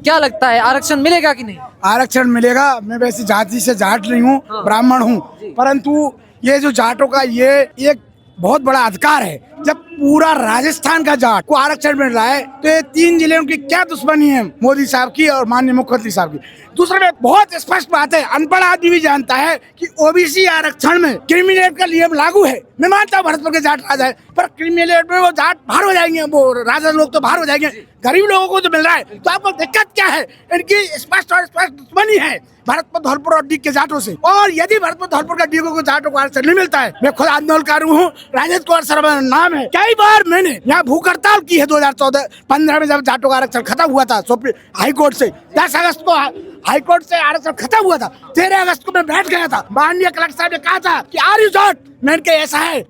क्या लगता है आरक्षण मिलेगा कि नहीं? आरक्षण मिलेगा। मैं वैसे जाति से जाट नहीं हूँ, ब्राह्मण हूँ, परंतु ये जो जाटों का ये एक बहुत बड़ा अधिकार है। जब पूरा राजस्थान का जाट को आरक्षण मिल रहा है तो ये 3 जिलों की क्या दुश्मनी है मोदी साहब की और माननीय मुख्यमंत्री साहब की। दूसरे में बहुत स्पष्ट बात है, अनपढ़ आदमी भी जानता है कि ओबीसी आरक्षण में क्रिमिनल का नियम लागू है। मैं मानता हूँ भरतपुर के जाट राजा है, पर क्रिमिनल में वो जाट बाहर हो जाएंगे, वो राजा लोग तो बाहर हो जाएंगे, गरीब लोगों को तो मिल रहा है। तो आपको दिक्कत क्या है? इनकी स्पष्ट और स्पष्ट दुश्मनी है भरतपुर धौलपुर और डीग के जाटों से। और यदि भरतपुर धौलपुर का डीगों को जाटों को आरक्षण नहीं मिलता है, मैं खुद आंदोलनकारी हूँ, राजेश कुमार शर्मा नाम है। कई बार मैंने यहाँ भूख हड़ताल की है 2014-15 में जब जाटों का आरक्षण खत्म हुआ था हाई कोर्ट से। 10 अगस्त को हाई कोर्ट से आरक्षण खत्म हुआ था। 13 अगस्त को मैं बैठ गया था, माननीय कलेक्टर साहब ने कहा था कि आर यू जाट? मैंने कहा ऐसा है,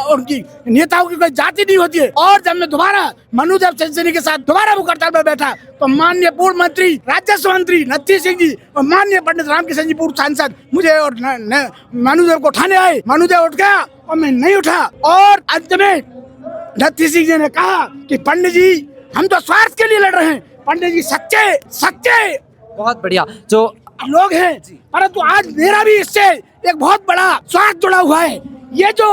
उनकी नेताओं की कोई जाति नहीं होती है। और जब मैं दोबारा मनुदेव चंद्रसेनी के साथ दोबारा भूख हड़ताल पर बैठा तो माननीय पूर्व मंत्री राजस्व मंत्री नत्थी सिंह जी और माननीय पंडित रामकिशन जी पूर्व सांसद मुझे और मनुदेव को उठाने आए। मनुदेव उठ गया और मैं नहीं उठा। और अंत में नत्थी सिंह जी ने कहा कि पंडित जी हम तो स्वार्थ के लिए लड़ रहे हैं, पंडित जी सच्चे बहुत बढ़िया जो लोग हैं, परंतु आज मेरा भी इससे एक बहुत बड़ा स्वार्थ जुड़ा हुआ है। ये जो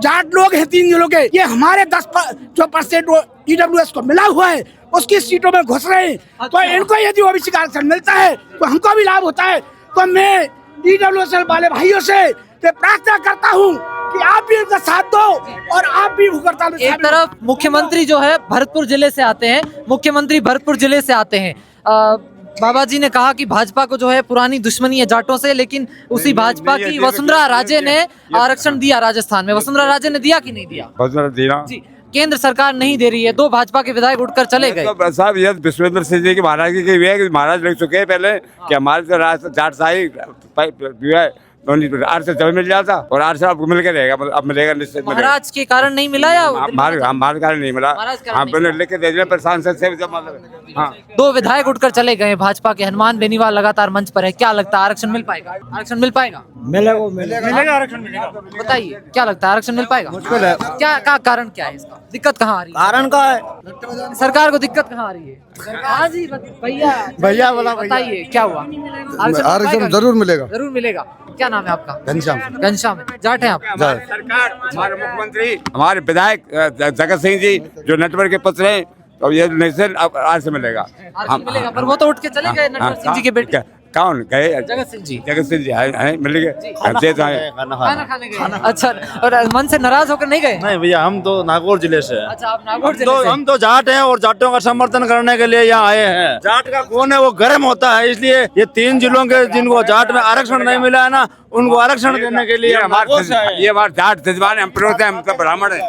जाट लोग हैं 3 जिलों के, ये हमारे 10% ईडब्ल्यूएस को मिला हुआ है, उसकी सीटों में घुस रहे हैं। तो इनको यदि ओबीसी का आरक्षण मिलता है तो हमको भी लाभ होता है। तो मैं ईडब्ल्यूएस वाले भाइयों से प्रार्थना करता हूँ कि आप भी इनका साथ दो और आप भी भूख हड़ताल में। एक तरफ मुख्यमंत्री जो है भरतपुर जिले से आते हैं, मुख्यमंत्री भरतपुर जिले से आते हैं। बाबा जी ने कहा कि भाजपा को जो है पुरानी दुश्मनी है जाटों से, लेकिन उसी भाजपा की वसुंधरा राजे ने आरक्षण दिया राजस्थान में। वसुंधरा राजे ने दिया कि नहीं दिया? जी, केंद्र सरकार नहीं दे रही है। 2 भाजपा के विधायक उठकर चले गए। तो साहब ये विश्वेंद्र सिंह जी की महाराज की महाराज लिख चुके हैं पहले कि हमारे जाट शाही आरक्षण जब मिल जाता और आरक्षण आपको मिल के रहेगा, अब मिलेगा निश्चित। महाराज के कारण नहीं मिला या हमारे कारण नहीं मिला, हम लिख के दे दिया पर सांसद से। हाँ, 2 विधायक उठकर चले गए भाजपा के। हनुमान बेनीवाल लगातार मंच पर है। क्या लगता है आरक्षण मिल पाएगा? आरक्षण मिल पाएगा? मिलेगा आरक्षण मिलेगा। बताइए क्या लगता है आरक्षण मिल पाएगा? मुश्किल है। क्या कारण क्या है इसका? दिक्कत कहाँ आ रही है? कारण का है सरकार को दिक्कत कहाँ आ रही है? हाँ जी भैया बताइए क्या हुआ? आरक्षण जरूर मिलेगा। जरूर मिलेगा। क्या नाम है आपका? घनश्याम जाट है आप? सरकार हमारे मुख्यमंत्री हमारे विधायक जगत सिंह जी जो नेटवर्क के पुत्र हैं, तो ये नेशन अब आज से मिलेगा। मिलेगा, पर वो तो उठ के चले गए नटवर सिंह जी के बेटे। कौन गए? जगत सिंह जी मिल गए। खाना खाने गए। अच्छा, और मन से नाराज होकर नहीं गए? नहीं भैया, हम तो नागौर जिले से हैं। अच्छा, आप नागौर जिले से? हम तो जाट हैं और जाटों का समर्थन करने के लिए यहाँ आए हैं। जाट का खून है वो गर्म होता है, इसलिए ये 3 जिलों के जिनको जाट में आरक्षण नहीं मिला है ना, उनको आरक्षण देने के लिए ये हमारे जाट जजमान है, हम तो ब्राह्मण है।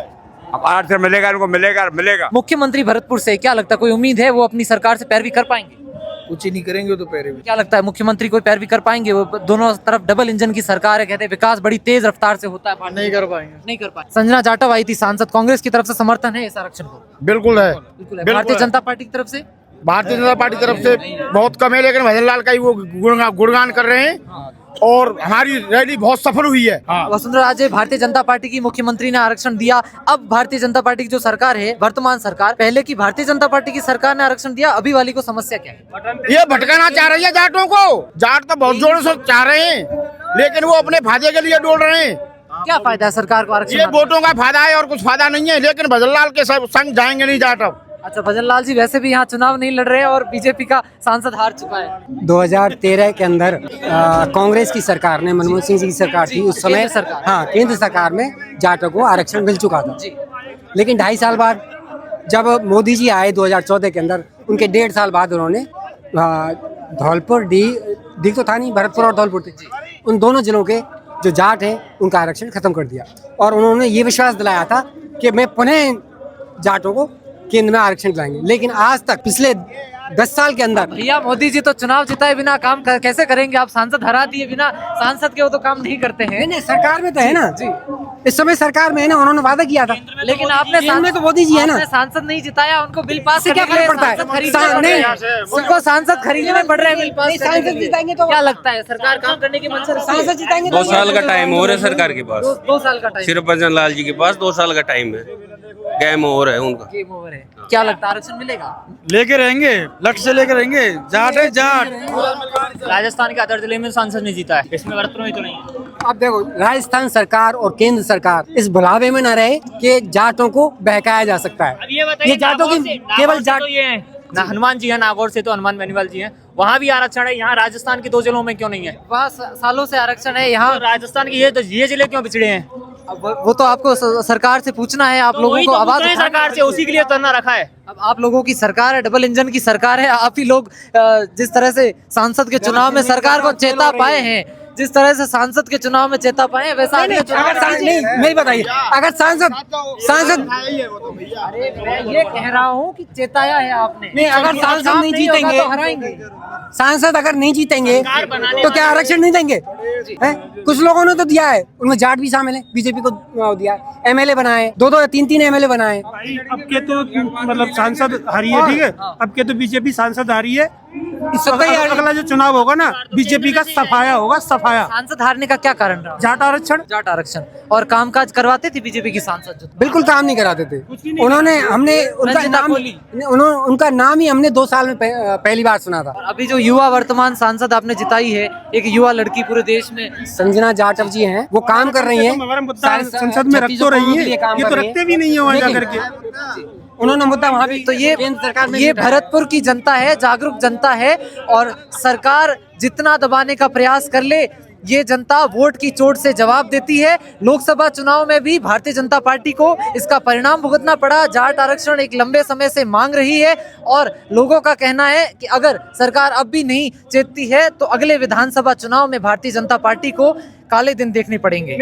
अब आरक्षण मिलेगा, इनको मिलेगा। मुख्यमंत्री भरतपुर से क्या लगता है, कोई उम्मीद है वो अपनी सरकार से पैरवी कर पाएंगे? कुछ ही नहीं करेंगे तो पैरवी। क्या लगता है मुख्यमंत्री कोई पैरवी कर पाएंगे? वो दोनों तरफ डबल इंजन की सरकार है, कहते हैं विकास बड़ी तेज रफ्तार से होता है। नहीं कर पाए। संजना जाटव आई थी सांसद, कांग्रेस की तरफ से समर्थन है इस आरक्षण को? बिल्कुल है। भारतीय जनता पार्टी की तरफ से? भारतीय जनता पार्टी की तरफ से बहुत कम है, लेकिन भजन लाल का ही वो गुणगान कर रहे हैं और हमारी रैली बहुत सफल हुई है। वसुंधरा राजे भारतीय जनता पार्टी की मुख्यमंत्री ने आरक्षण दिया। अब भारतीय जनता पार्टी की जो सरकार है वर्तमान सरकार, पहले की भारतीय जनता पार्टी की सरकार ने आरक्षण दिया, अभी वाली को समस्या क्या है? ये भटकाना चाह रही है जाटों को। जाट तो बहुत जोरों से चाह रहे हैं, लेकिन वो अपने फायदे के लिए डोल रहे हैं। क्या फायदा है सरकार को आरक्षण? ये वोटों का फायदा है और कुछ फायदा नहीं है, लेकिन भजन लाल के संग जाएंगे नहीं जाट। अब अच्छा, भजन लाल जी वैसे भी यहाँ चुनाव नहीं लड़ रहे हैं और बीजेपी का सांसद हार चुका है। 2013 के अंदर कांग्रेस की सरकार ने, मनमोहन सिंह जी की सरकार थी उस समय, हाँ केंद्र सरकार में जाटों को आरक्षण मिल चुका था। लेकिन 2.5 साल बाद जब मोदी जी आए 2014 के अंदर, उनके 1.5 साल बाद उन्होंने धौलपुर डीग तो था नहीं, भरतपुर और धौलपुर थे, उन दोनों जिलों के जो जाट हैं उनका आरक्षण खत्म कर दिया। और उन्होंने ये विश्वास दिलाया था कि मैं पुनः जाटों को केंद्र में आरक्षण दिलाएंगे। लेकिन आज तक पिछले 10 साल के अंदर भैया मोदी जी तो चुनाव जिताए बिना काम कैसे करेंगे? आप सांसद हरा दिए बिना सांसद के, वो तो काम नहीं करते हैं। नहीं, सरकार में तो है ना जी, इस समय सरकार में है ना, उन्होंने वादा किया था। लेकिन आपने तो मोदी जी है ना, सांसद नहीं जिताया, उनको बिल पास क्या फर्क पड़ता है? उनको सांसद खरीदने पड़ रहे हैं बिल पास। सांसद जिताएंगे तो क्या लगता है सरकार काम करने की मंशा? सांसद जिताएंगे 2 साल का टाइम हो रहा है सरकार के पास, 2 साल का टाइम सिर्फ भजन लाल जी के पास 2 साल का टाइम है। गेम ओवर है उनका। गेम ओवर है। क्या लगता है आरक्षण मिलेगा? लेके रहेंगे, लट से लेके रहेंगे। जाट है जाट। राजस्थान के अदर जिले में सांसद नहीं जीता है, इसमें भरतपुर में तो नहीं है। अब देखो, राजस्थान सरकार और केंद्र सरकार इस भुलावे में न रहे कि जाटों को बहकाया जा सकता है। अब ये बताइए, जाटों की केवल जाट तो ये है ना, हनुमान जी है नागौर से, तो हनुमान बेनीवाल जी हैं, वहाँ भी आरक्षण है, यहाँ राजस्थान के 2 जिलों में क्यों नहीं है? वहाँ सालों से आरक्षण है, यहाँ तो राजस्थान के ये जिले क्यों पिछड़े हैं? अब वो तो आपको सरकार से पूछना है, आप तो लोगों वही को तो आवाज पूछ रहे हैं उठानी सरकार से, उसी के लिए धरना रखा है। अब आप लोगों की सरकार है, डबल इंजन की सरकार है, आप ही लोग जिस तरह से सांसद के चुनाव में सरकार को चेता पाए हैं, जिस तरह से सांसद के चुनाव में चेता पाए हैं, वैसा अगले चुनाव में नहीं, मेरी बताइए, अगर सांसद अरे मैं ये कह रहा हूँ कि चेताया है आपने। नहीं, अगर सांसद काम नहीं होगा जीतेंगे, तो हराएंगे। सांसद अगर नहीं जीतेंगे तो क्या आरक्षण नहीं देंगे? हैं? कुछ लोगों ने तो दिया है, उनमें जाट भी शामिल है, बीजेपी को दिया है, एमएलए बनाए, 2-2 या 3-3 एमएलए बनाए। अब के तो मतलब सांसद हारी है, ठीक है। अब के तो बीजेपी सांसद हारी है। इस अगला जो चुनाव होगा ना, बीजेपी का सफाया होगा, सफाया। सांसद हारने का क्या कारण रहा? जाट आरक्षण। जाट आरक्षण। और कामकाज करवाते थे बीजेपी की सांसद जो थे? बिल्कुल काम नहीं कराते थे उन्होंने। हमने उनका नाम ही हमने 2 साल में पहली बार सुना था। और अभी जो युवा वर्तमान सांसद आपने जिताई है, एक युवा लड़की पूरे देश में, संजना जाटव जी हैं, वो काम कर रही हैं, संसद में रख तो रही है, ये तो रखते भी नहीं है वहाँ जाकर के। उन्होंने मुद्दा वहाँ भी तो ये केंद्र सरकार में ये भरतपुर की जनता है, जागरूक जनता है, और सरकार जितना दबाने का प्रयास कर ले, ये जनता वोट की चोट से जवाब देती है। लोकसभा चुनाव में भी भारतीय जनता पार्टी को इसका परिणाम भुगतना पड़ा। जाट आरक्षण एक लंबे समय से मांग रही है, और लोगों का कहना है कि अगर सरकार अब भी नहीं चेतती है तो अगले विधानसभा चुनाव में भारतीय जनता पार्टी को काले दिन देखने पड़ेंगे।